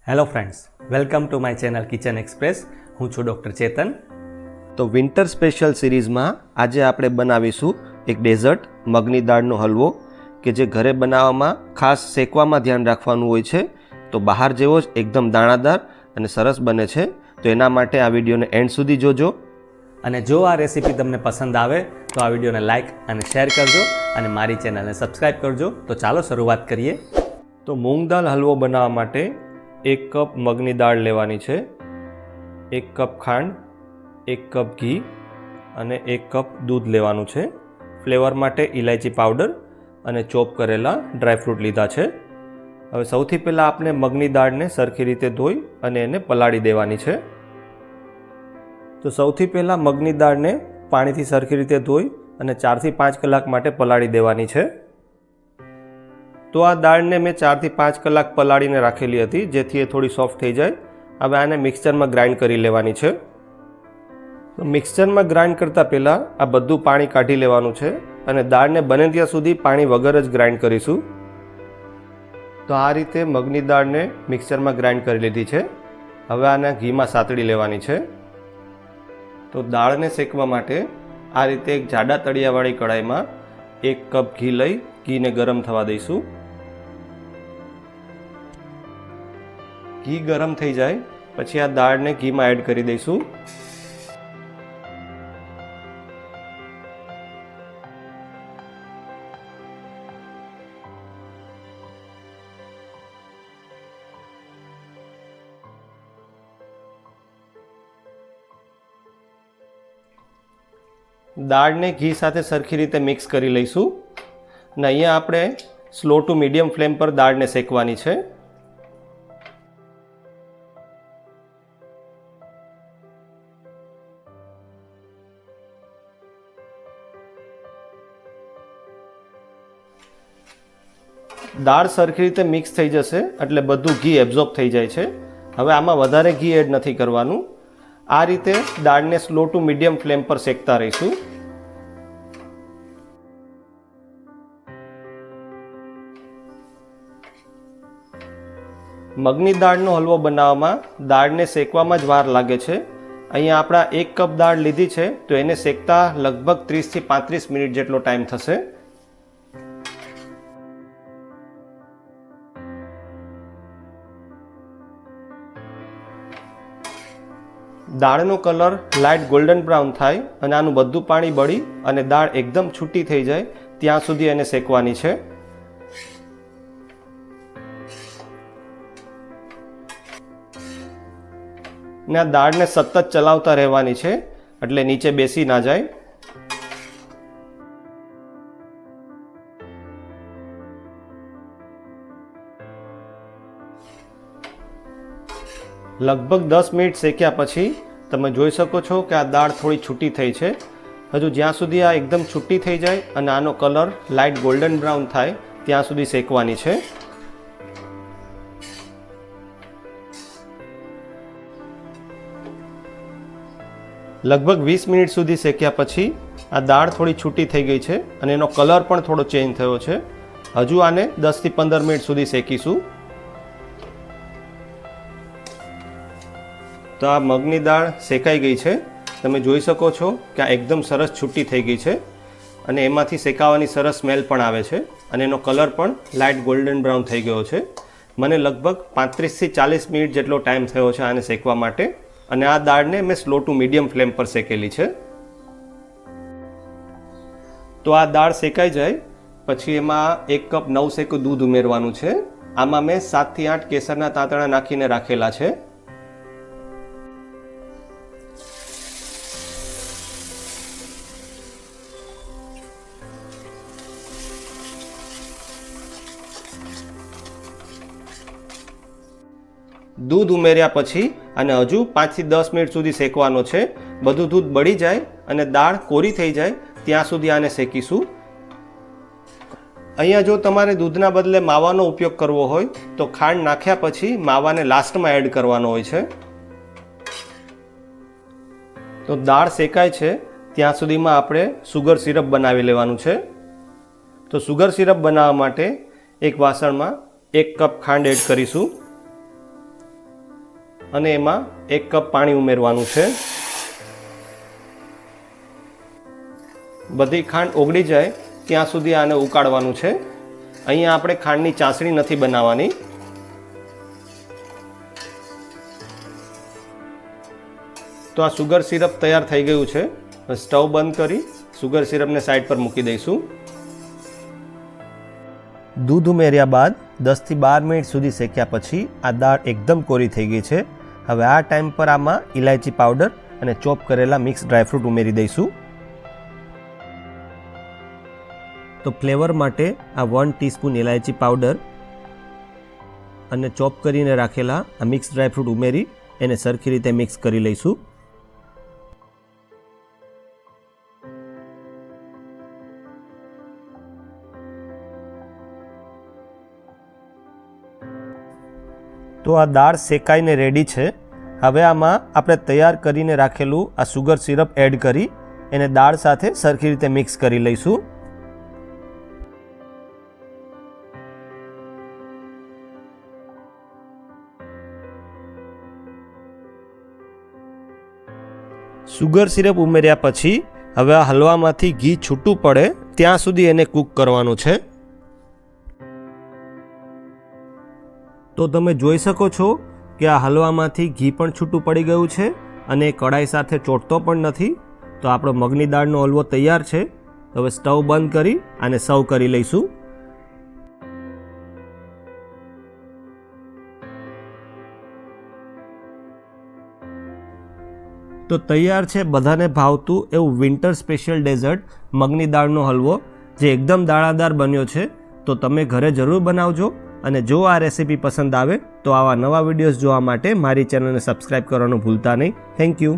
Hello friends, welcome to my channel kitchen express. હું છું doctor ચેતન. તો વિન્ટર સ્પેશિયલ સિરીઝમાં આજે આપણે બનાવીશું એક ડેઝર્ટ મગની દાળનો હલવો કે જે ઘરે બનાવવામાં ખાસ શેકવામાં ધ્યાન રાખવાનું હોય છે. તો બહાર જેવો જ એકદમ દાણાદાર અને સરસ બને છે. તો એના માટે આ વિડીયોને એન્ડ સુધી જોજો. અને જો આ રેસીપી તમને પસંદ આવે તો આ વિડીયોને લાઇક અને શેર કરજો અને મારી ચેનલને સબસ્ક્રાઈબ કરજો. તો ચાલો શરૂઆત કરીએ. તો મૂંગ દાળ હલવો બનાવવા માટે 1 કપ મગની દાળ લેવાની છે, 1 કપ ખાંડ, 1 કપ ઘી અને 1 કપ દૂધ લેવાનું છે. ફ્લેવર માટે ઇલાયચી પાવડર અને ચોપ કરેલા ડ્રાયફ્રૂટ લીધા છે. હવે સૌથી પહેલાં આપણે મગની દાળને સરખી રીતે ધોઈ અને એને પલાળી દેવાની છે. તો સૌથી પહેલાં મગની દાળને પાણીથી સરખી રીતે ધોઈ અને 4 થી 5 કલાક માટે પલાળી દેવાની છે. તો આ દાળને મેં 4 થી 5 કલાક પલાળીને રાખેલી હતી, જેથી એ થોડી સોફ્ટ થઈ જાય. હવે આને મિક્સચરમાં ગ્રાઇન્ડ કરી લેવાની છે. તો મિક્સચરમાં ગ્રાઇન્ડ કરતાં પહેલાં આ બધું પાણી કાઢી લેવાનું છે અને દાળને બને ત્યાં સુધી પાણી વગર જ ગ્રાઇન્ડ કરીશું. તો આ રીતે મગની દાળને મિક્સચરમાં ગ્રાઇન્ડ કરી લીધી છે. હવે આને ઘીમાં સાતળી લેવાની છે. તો દાળને શેકવા માટે આ રીતે એક જાડા તળિયાવાળી કઢાઈમાં 1 કપ ઘી લઈ ઘીને ગરમ થવા દઈશું. ઘી ગરમ થઈ જાય પછી આ દાળને ઘીમાં એડ કરી દઈશું. દાળને ઘી સાથે સરખી રીતે મિક્સ કરી લઈશું. અને અહીંયા આપણે સ્લો ટુ મીડિયમ ફ્લેમ પર દાળને શેકવાની છે. દાળ સરખી રીતે મિક્સ થઈ જશે એટલે બધું ઘી એબ્ઝોર્બ થઈ જાય છે. હવે આમાં વધારે ઘી એડ નથી કરવાનું. આ રીતે દાળને સ્લો ટુ મીડિયમ ફ્લેમ પર શેકતા રહીશું. મગની દાળનો હલવો બનાવવામાં દાળને શેકવામાં જ વાર લાગે છે. અહીંયા આપણા 1 કપ દાળ લીધી છે તો એને શેકતા લગભગ 30 થી 35 મિનિટ જેટલો ટાઈમ થશે. દાળનો કલર લાઇટ ગોલ્ડન બ્રાઉન થાય અને આનું બધું પાણી બળી અને દાળ એકદમ છૂટી થઈ જાય ત્યાં સુધી એને શેકવાની છે. ને આ દાળને સતત ચલાવતા રહેવાની છે એટલે નીચે બેસી ના જાય. લગભગ 10 મિનિટ શેક્યા પછી તમે જોઈ શકો છો કે આ દાળ થોડી છૂટી થઈ છે. હજુ જ્યાં સુધી આ એકદમ છૂટી થઈ જાય અને આનો કલર લાઇટ ગોલ્ડન બ્રાઉન થાય ત્યાં સુધી શેકવાની છે. લગભગ 20 મિનિટ સુધી શેક્યા પછી આ દાળ થોડી છૂટી થઈ ગઈ છે અને એનો કલર પણ થોડો ચેન્જ થયો છે. હજુ આને 10 થી 15 મિનિટ સુધી શેકીશું. તો આ મગની દાળ શેકાઈ ગઈ છે. તમે જોઈ શકો છો કે આ એકદમ સરસ છૂટી થઈ ગઈ છે અને એમાંથી શેકાવાની સરસ સ્મેલ પણ આવે છે અને એનો કલર પણ લાઇટ ગોલ્ડન બ્રાઉન થઈ ગયો છે. મને લગભગ 35 થી 40 મિનિટ જેટલો ટાઈમ થયો છે આને શેકવા માટે. અને આ દાળને મેં સ્લો ટુ મીડિયમ ફ્લેમ પર શેકેલી છે. તો આ દાળ શેકાઈ જાય પછી એમાં 1 કપ નવશેકું દૂધ ઉમેરવાનું છે. આમાં મેં 7 થી 8 કેસરના તાંતણા નાખીને રાખેલા છે. દૂધ ઉમેર્યા પછી અને હજુ 5 થી 10 મિનિટ સુધી શેકવાનો છે. બધું દૂધ બળી જાય અને દાળ કોરી થઈ જાય ત્યાં સુધી આને શેકીશું. અહીંયા જો તમારે દૂધના બદલે માવાનો ઉપયોગ કરવો હોય તો ખાંડ નાખ્યા પછી માવાને લાસ્ટમાં એડ કરવાનો હોય છે. તો દાળ શેકાય છે ત્યાં સુધીમાં આપણે સુગર સિરપ બનાવી લેવાનું છે. તો સુગર સિરપ બનાવવા માટે એક વાસણમાં 1 કપ ખાંડ એડ કરીશું. અને એમાં 1 કપ પાણી ઉમેરવાનું છે. બધી ખાંડ ઓગળી જાય ત્યાં સુધી આને ઉકાળવાનું છે. અહીંયા આપણે ખાંડની ચાસણી નથી બનાવવાની. તો આ સુગર સિરપ તૈયાર થઈ ગયું છે. સ્ટવ બંધ કરી સુગર સિરપને સાઈડ પર મૂકી દઈશું. દૂધ ઉમેર્યા બાદ 10 થી 12 મિનિટ સુધી શેક્યા પછી આ દાળ એકદમ કોરી થઈ ગઈ છે. હવે આ ટાઈમ પર આમાં ઇલાયચી પાવડર અને ચોપ કરેલા મિક્સ ડ્રાયફ્રૂટ ઉમેરી દઈશું. તો ફ્લેવર માટે આ 1 ટીસ્પૂન ઇલાયચી પાવડર અને ચોપ કરીને રાખેલા આ મિક્સ ડ્રાયફ્રૂટ ઉમેરી એને સરખી રીતે મિક્સ કરી લઈશું. તો આ દાળ શેકાઈને રેડી છે. હવે આમાં આપણે તૈયાર કરીને રાખેલું આ સુગર સિરપ એડ કરી એને દાળ સાથે સરખી રીતે મિક્સ કરી લઈશું. સુગર સિરપ ઉમેર્યા પછી હવે આ હલવામાંથી ઘી છૂટું પડે ત્યાં સુધી એને કૂક કરવાનું છે. તો તમે જોઈ શકો છો કે આ હલવામાંથી ઘી પણ છૂટું પડી ગયું છે અને કડાઈ સાથે ચોટતો પણ નથી. તો આપણો મગની દાળનો હલવો તૈયાર છે. હવે સ્ટવ બંધ કરી આને સર્વ કરી લઈશું. તો તૈયાર છે બધાને ભાવતું એવું વિન્ટર સ્પેશિયલ ડેઝર્ટ મગની દાળનો હલવો, જે એકદમ દાણાદાર બન્યો છે. તો તમે ઘરે જરૂર બનાવજો. અને જો આ રેસીપી પસંદ આવે તો આવા નવા વિડીયોઝ જોવા માટે મારી ચેનલને સબસ્ક્રાઈબ કરવાનું ભૂલતા નહીં. Thank you.